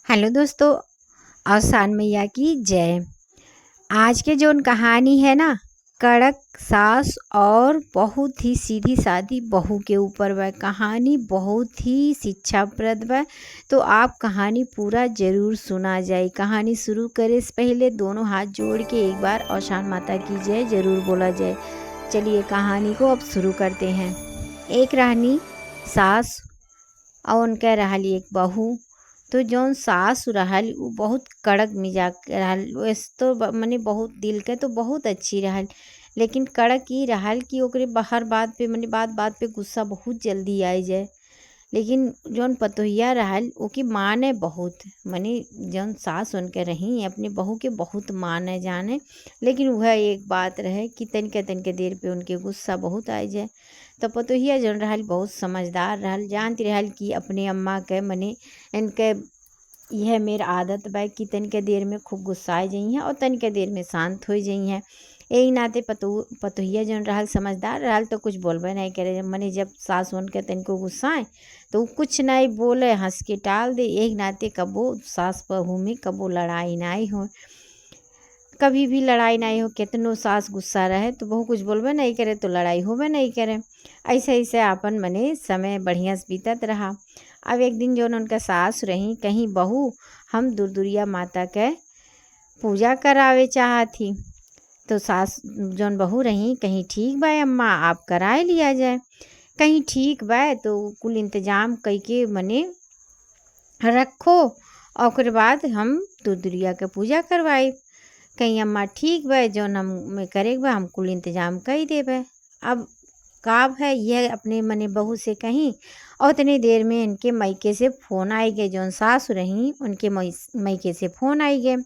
Hello दोस्तों। आसान मैया की जय। आज के जोन कहानी है ना, कड़क सास और बहुत ही सीधी सादी बहू के ऊपर वह कहानी बहुत ही शिक्षाप्रद वह। तो आप कहानी पूरा जरूर सुना जाए। कहानी शुरू करे से पहले दोनों हाथ जोड़ के एक बार औशान माता की जय जरूर बोला जाए। चलिए कहानी को अब शुरू करते हैं। एक रहनी सास और उनका रहली एक बहू। तो जौन सास रहल उ बहुत कड़क मिजाज के रहल। वैसे तो मने बहुत दिल के तो बहुत अच्छी रहल, लेकिन कड़क ही रहल कि ओकरे हर बात पे मने बात बात पे गुस्सा बहुत जल्दी आई जाए। लेकिन जौन पतोहिया रहल ओकी माने बहुत, मने जौन सास उनके रही अपने बहू के बहुत माने जाने। लेकिन वह एक बात रहे कि तनिके तनिके देर पे उनके गुस्सा बहुत आई जाए। तो पतोहिया जौन रहल बहुत समझदार रहल, जानती रहल कि अपने अम्मा के मने इनके यह मेर आदत बा कि तनिके देर में खूब गुस्साए जाइ हैं और तनिके देर में शांत हो जाइ हैं। यही नाते पतोहिया जौन रहल समझदार रहल तो कुछ बोलबे नहीं करे। मने जब सास उनके तनिको गुस्साए तो उ कुछ नहीं बोले, हंस के टाल दे। यही नाते कबो सास बहू में कबो लड़ाई नहीं हो, कभी भी लड़ाई नहीं हो। कितनो सास गुस्सा रहे तो बहू कुछ बोलबे नहीं करे तो लड़ाई होबे नहीं करे। ऐसे ऐसे आपन मने समय बढ़िया से बीतत रहा। अब एक दिन जौन उनका सास रही कहीं बहू हम दुर्दुरिया माता के पूजा करावे चाहती। तो सास जौन बहू रही कहीं ठीक बा अम्मा आप कराए लिया जाए। कहीं ठीक बा तो कुल इंतजाम कई के मने रखो और ओकरे बाद हम दुर्दुरिया के पूजा करवाई। कहीं अम्मा ठीक बा जौन हम में करे बा हम कुल इंतजाम कर देबे। अब काब है यह अपने मने बहू से कहीं और उतनी देर में इनके मायके से फ़ोन आई गए। जौन सास रही उनके मायके से फ़ोन आई गए।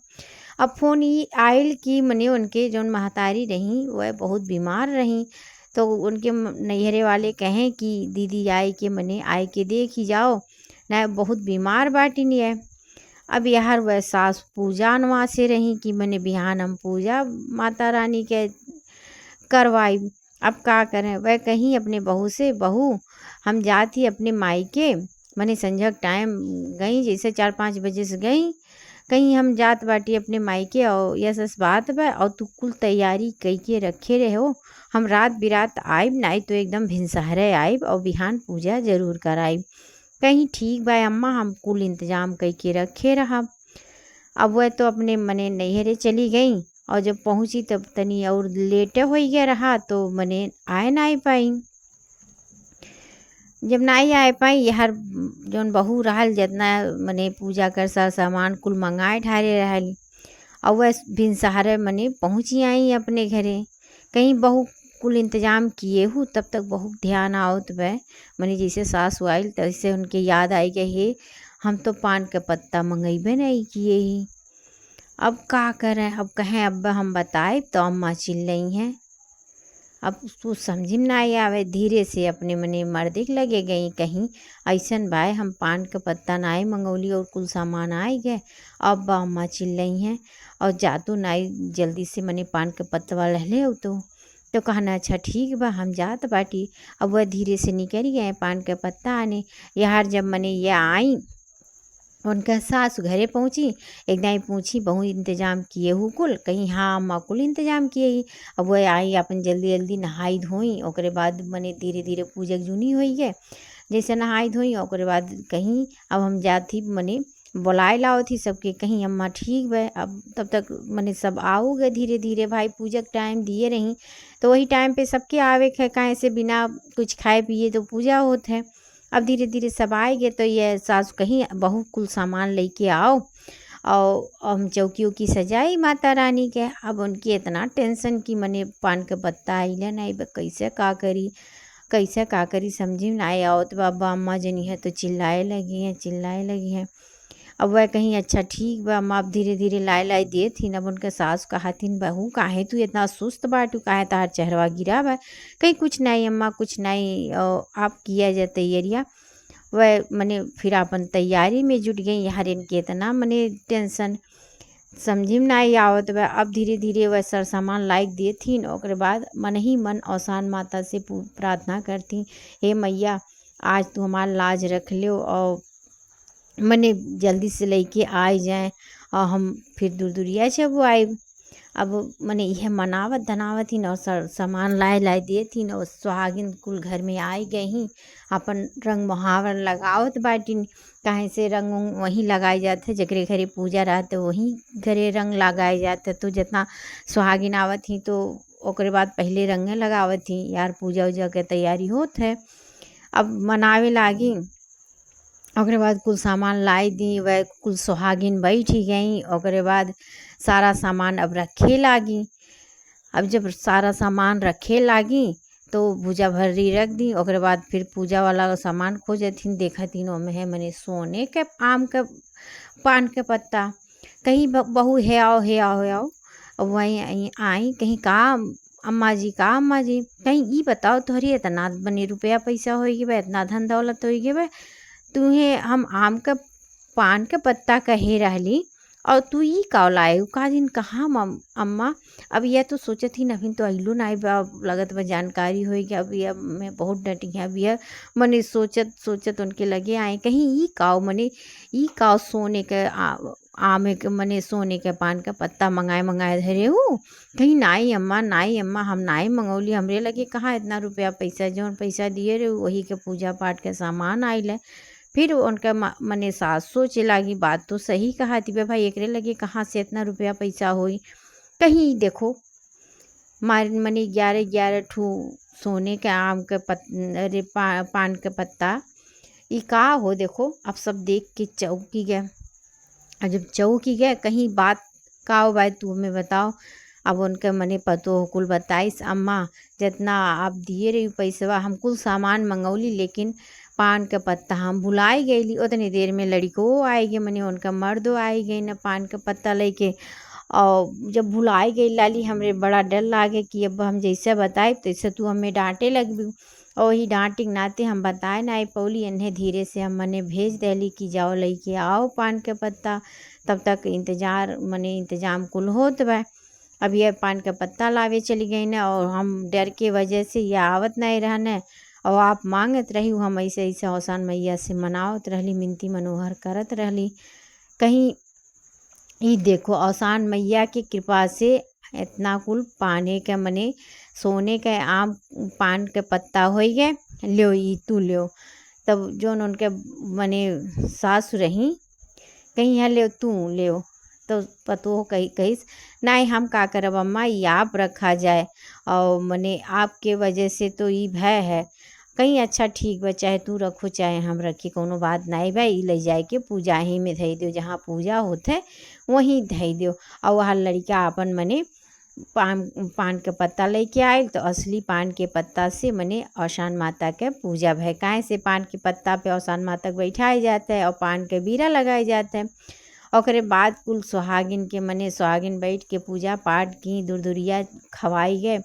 अब फ़ोन ये आयल कि मने उनके जौन महतारी रही वह बहुत बीमार रही। तो उनके नैहरे वाले कहें कि दीदी आए के मने आए के देख ही जाओ ना, बहुत बीमार बाटी नहीं है। अब यार वह सास पूजा नवा से रही कि मने बिहान हम पूजा माता रानी के करवाई। अब का करें, वह कहीं अपने बहू से बहू हम जाती अपने मायके मने संझा टाइम गई, जैसे 4-5 बजे से गई कहीं हम जात बाटी अपने मायके और यह सस बात बा और तू कुल तैयारी कई के रखे रहो। हम रात बिरात आइब नहीं तो एकदम भिनसहरे आइब और बिहान पूजा जरूर कराइब। कहीं ठीक बा अम्मा हम कुल इंतजाम कई के रखे रहा। अब वह तो अपने मने नैहरे चली गई और जब पहुंची तब तनी और लेटे हो गया रहा तो मने आए नहीं पाई। जब नहीं आए पाई यार जौन बहू रहल जितना मने पूजा कर सामान कुल मंगाए ढारे रहली और वह भिनसहारे मने पहुँची आई अपने घरे। कहीं बहू कुल इंतजाम किए हूँ तब तक बहुत ध्यान आवत वह मने जैसे सास आइल तैसे उनके याद आई गए हे हम तो पान के पत्ता मंगेबे नहीं किए ही। अब का करें, अब कहें अब हम बताए तो अम्मा चिल्लाई हैं। अब तू समझी में नहीं आवे, धीरे से अपने मने मर्दे के लगे गई कहीं ऐसन बाय हम पान के पत्ता नाई मंगौली और कुल सामान आए गए। अब अम्मा चिल्लाई हैं और जातू नाई जल्दी से मने पान के पत्तवा लहले हो तो कहना अच्छा ठीक बा हम जात बाटी। अब वह धीरे से निकल गए पान के पत्ता आने। यार जब मने ये आई उनका सास घरे पहुँची एकदम पूछी बहू इंतजाम किए हूँ कुल, कहीं हाँ अम्मा कुल इंतजाम किए ही। अब वह आई अपन जल्दी जल्दी नहाई धोई ओकरे बाद मने धीरे धीरे पूजक जुनी हुई है। जैसे नहाई धोई ओकरे बाद कहीं अब हम जाती मने बुलाए लाओ थी सबके कहीं अम्मा ठीक बे। अब तब तक मने सब आओ गए धीरे धीरे भाई पूजक टाइम दिए रही तो वही टाइम पे सबके आवे खे काहे से बिना कुछ खाए पिए तो पूजा होत है। अब धीरे धीरे सब आए गए तो ये सास कहीं बहू कुल सामान लेके आओ और हम चौकी उकी सजाई माता रानी के। अब उनकी इतना टेंशन कि मने पान के पत्ता आइले नहीं कैसे का करी समझी में नहीं आओ। तो बाबा अम्मा जनी है तो चिल्लाए लगी हैं। अब वह कहीं अच्छा ठीक बा अम्मा अब धीरे धीरे लाई दिए थी। अब उनके सास कहथिन बहू काहे तू इतना सुस्त बाटू, काहे तार चेहरवा गिरा बा। कहीं कुछ नहीं अम्मा कुछ नहीं आप किया जाए तैयारियाँ। वह मने फिर अपन तैयारी में जुट गई। यार इनके इतना मने टेंशन समझी में नहीं आवत बा। अब धीरे धीरे वह सर सामान लाइक दिए थी ओकरे बाद मन ही मन औसान माता से प्रार्थना करती, हे मैया आज तू हमार लाज रख लो और मने जल्दी से लेके आए जाएँ और हम फिर दूर-दूरिया जब आए। अब मने इहे मनावत धनावत हिन और सामान लाए देत हिन और सुहागिन कुल घर में आई गईं। अपन रंग मुहावर लगावत बाटिन। काहे से रंग उंग वहीं लगाए जात है, जेकरे घरे पूजा रहत वहीं घरे रंग लगाए जात है। तो जितना सुहागिन आवत ही तो ओकरे बाद पहले रंगे लगावत ही यार, पूजा उजा के तैयारी होत है। अब मनावे लागी, ओकरे बाद कुल सामान लाई दी, वह कुल सुहागिन बैठी गई। ओकरे बाद सारा सामान अब रखे लागी। अब जब सारा सामान रखे लागी तो भुजा भर्री रख दी। ओकरे बाद फिर पूजा वाला सामान खोजथिन, देखथिन ओमे है मने सोने के आम के पान के पत्ता। कहीं बहू हे आओ हे आओ हे आओ। अब वहीं आई कहीं का अम्मा जी का अम्मा जी कहीं ई बताओ तोहरी इतना बने रुपया पैसा होई गे बे, इतना धन दौलत होई गे बे, तुम्हें हम आम का पान के पत्ता कहे रहली और तू ई का लाए का दिन कहाँ अम्मा। अब यह तो सोचत ही अभी तो अइलो नाई बा, लगत बा जानकारी होई गया। अब यह मैं बहुत डटी है। अब यह मने सोचत सोचत उनके लगे आए कहीं ई काओ मने ई काओ सोने के आमे के मने सोने के पान का पत्ता मंगाए धरे हूँ। कहीं नाई अम्मा हम नाई मंगौली, हमरे लगे कहाँ इतना रुपया पैसा, जौन पैसा दिए रहे वही के पूजा पाठ के सामान आइल है। फिर उनका मने सास सोचे लागी बात तो सही कहा थी बे भाई, एकरे लगे कहाँ से इतना रुपया पैसा होई। कहीं देखो मने 11 ठू सोने के आम के अरे पान के पत्ता ई का हो। देखो अब सब देख के चौंकी गए। और जब चौंकी गए कहीं बात का हो भाई तू हमें बताओ। अब उनके मने पतो कुल बताइस अम्मा जितना आप दिए रही पैसवा हम कुल सामान मंगौली, लेकिन पान के पत्ता हम भुलाई गईली। उतनी देर में लड़को आएगी, मने उनका मर्दो आई गई न पान के पत्ता लेके। और जब भुलाई गई लाली हमरे बड़ा डर लागे कि अब हम जैसे बताए तैसे तू हमें डांटे लगबी। और वही डांटे के नाते हम बताए ना पौली, इन्हें धीरे से हम मने भेज देली कि जाओ लेके आओ पान के पत्ता। तब तक इंतजाम कुल होत बा। अब यह पान का पत्ता लावे चली गई न और हम डर के वजह से यह आवत नहीं रहने। और आप मांगत रही हम ऐसे ऐसे औसान मैया से मनावत रहली, मिनती मनोहर करत रहली। कहीं ई देखो औसान मैया की कृपा से इतना कुल पाने के मने सोने के आम पान के पत्ता हो गए। लो ई तू लो। तब जोन उनके मने सासु रही कहीं यहाँ ले तू ले। तो पतो हो कहीस नहीं हम का करब अम्मा, ये आप रखा जाए और मने आपके वजह से तो ये भय है। कहीं अच्छा ठीक बा, चाहे तू रखो चाहे हम रखी, कोनो बात नहीं भाई। ले जाए के पूजा ही में धई दो, जहाँ पूजा होते वहीं धई दो। और वहाँ लड़का अपन मने पान के पत्ता लेके आए तो असली पान के पत्ता से मने औसान माता के पूजा भय। काहे से पान के पत्ता पे औसान माता को बैठाए जाता है और पान के बीरा लगाए जाते हैं। ओकरे बाद कुल सुहागिन के मने सुहागिन बैठ के पूजा पाठ की, दूर खवाई गए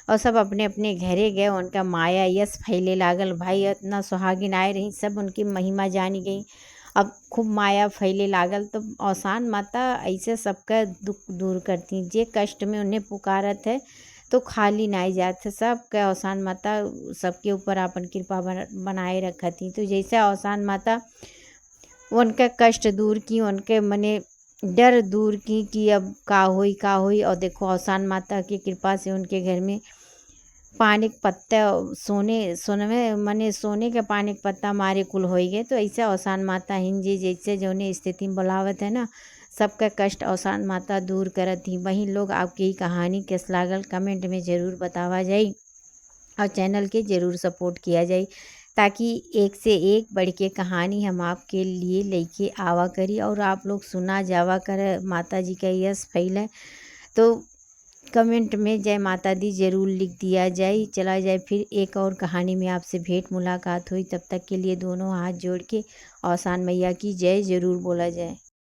और सब अपने अपने घरे गए। उनका माया यश फैले लागल भाई, इतना सुहागिन आए रही, सब उनकी महिमा जानी गई। अब खूब माया फैले लागल तो औसान माता ऐसे सबका दुख दूर करती। जे कष्ट में उन्हें पुकारत है तो खाली नहीं जाते। सबके औसान माता सबके ऊपर अपन कृपा बनाए रखती। तो जैसे औसान माता उनका कष्ट दूर की, उनके मने डर दूर की कि अब का होई। और देखो औसान माता की कृपा से उनके घर में पानी के पत्ता सोने के पानी के पत्ता मारे कुल हो गए। तो ऐसे औसान माता हिंजी जैसे जौने स्थिति में बुलावत है ना, सबका कष्ट औसान माता दूर करत ही। वहीं लोग आपकी कहानी कैस लागल कमेंट में ज़रूर बतावा जाए और चैनल के ज़रूर सपोर्ट किया जाए, ताकि एक से एक बढ़ के कहानी हम आपके लिए लेके आवा करी और आप लोग सुना जावा करे, माता जी का यश फैले। तो कमेंट में जय माता दी ज़रूर लिख दिया जाए। चला जाए फिर एक और कहानी में आपसे भेंट मुलाकात हुई। तब तक के लिए दोनों हाथ जोड़ के औसान मैया की जय ज़रूर बोला जाए।